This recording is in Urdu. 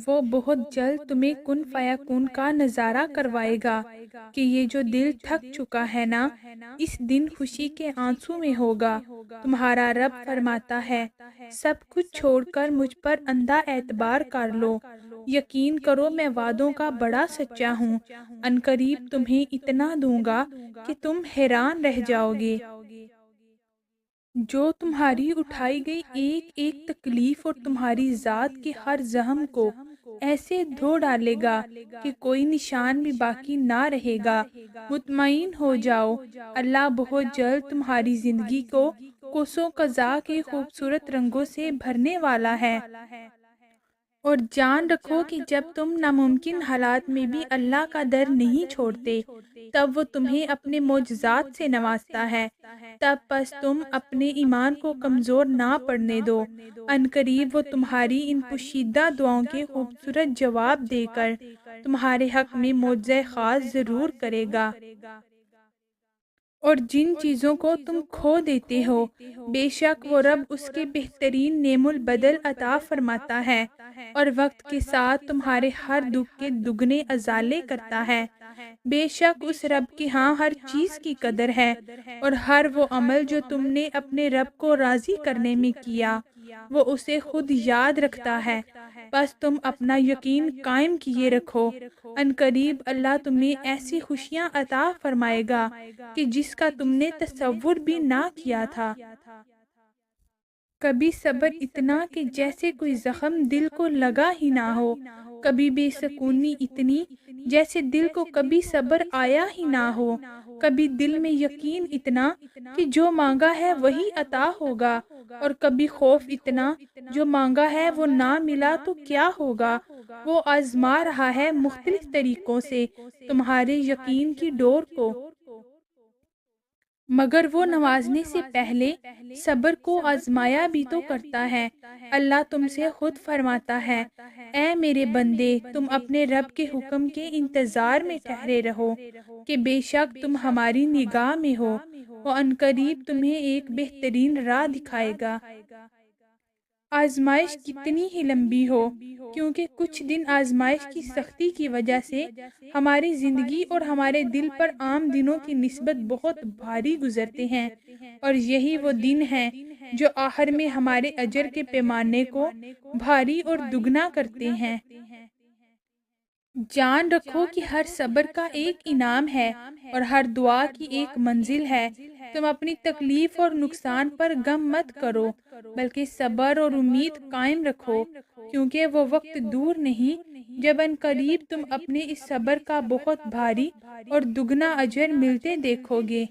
وہ بہت جلد تمہیں کن فیکون کا نظارہ کروائے گا کہ یہ جو دل تھک چکا ہے نا، اس دن خوشی کے آنسو میں ہوگا۔ تمہارا رب فرماتا ہے، سب کچھ چھوڑ کر مجھ پر اندھا اعتبار کر لو، یقین کرو میں وعدوں کا بڑا سچا ہوں۔ عنقریب تمہیں اتنا دوں گا کہ تم حیران رہ جاؤ گے۔ جو تمہاری اٹھائی گئی ایک ایک تکلیف اور تمہاری ذات کے ہر زخم کو ایسے دھو ڈالے گا کہ کوئی نشان بھی باقی نہ رہے گا۔ مطمئن ہو جاؤ، اللہ بہت جلد تمہاری زندگی کو کوسوں قضا کے خوبصورت رنگوں سے بھرنے والا ہے۔ اور جان رکھو کہ جب تم ناممکن حالات میں بھی اللہ کا در نہیں چھوڑتے، تب وہ تمہیں اپنے معجزات سے نوازتا ہے۔ تب پس تم اپنے ایمان کو کمزور نہ پڑنے دو۔ عنقریب وہ تمہاری ان پوشیدہ دعاؤں کے خوبصورت جواب دے کر تمہارے حق میں معجزہ خاص ضرور کرے گا۔ اور جن چیزوں کو تم کھو دیتے ہو، بے شک وہ رب اس کے بہترین نعم البدل عطا فرماتا ہے، اور وقت کے ساتھ تمہارے ہر دکھ کے دگنے ازالے کرتا ہے۔ بے شک اس رب کے ہاں ہر چیز کی قدر ہے، اور ہر وہ عمل جو تم نے اپنے رب کو راضی کرنے میں کیا، وہ اسے خود یاد رکھتا ہے۔ بس تم اپنا یقین قائم کیے رکھو، عنقریب اللہ تمہیں ایسی خوشیاں عطا فرمائے گا کہ جس کا تم نے تصور بھی نہ کیا تھا۔ کبھی صبر اتنا کہ جیسے کوئی زخم دل کو لگا ہی نہ ہو، کبھی بے سکونی اتنی جیسے دل کو کبھی صبر آیا ہی نہ ہو، کبھی دل میں یقین اتنا کہ جو مانگا ہے وہی عطا ہوگا، اور کبھی خوف اتنا جو مانگا ہے وہ نہ ملا تو کیا ہوگا۔ وہ آزما رہا ہے مختلف طریقوں سے تمہارے یقین کی ڈور کو، مگر وہ نوازنے سے پہلے صبر کو آزمایا بھی تو کرتا ہے۔ اللہ تم سے خود فرماتا ہے، اے میرے بندے، تم اپنے رب کے حکم کے انتظار میں ٹھہرے رہو کہ بے شک تم ہماری نگاہ میں ہو، وہ عنقریب تمہیں ایک بہترین راہ دکھائے گا۔ آزمائش کتنی ہی لمبی ہو، کیونکہ کچھ دن آزمائش کی سختی کی وجہ سے ہماری زندگی اور ہمارے دل پر عام دنوں کی نسبت بہت بھاری گزرتے ہیں، اور یہی وہ دن ہیں جو آخر میں ہمارے اجر کے پیمانے کو بھاری اور دگنا کرتے ہیں۔ جان رکھو کہ ہر صبر کا ایک انعام ہے، اور ہر دعا کی ایک منزل ہے۔ تم اپنی تکلیف اور نقصان پر غم مت کرو، بلکہ صبر اور امید قائم رکھو، کیونکہ وہ وقت دور نہیں جب عنقریب تم اپنے اس صبر کا بہت بھاری اور دگنا اجر ملتے دیکھو گے۔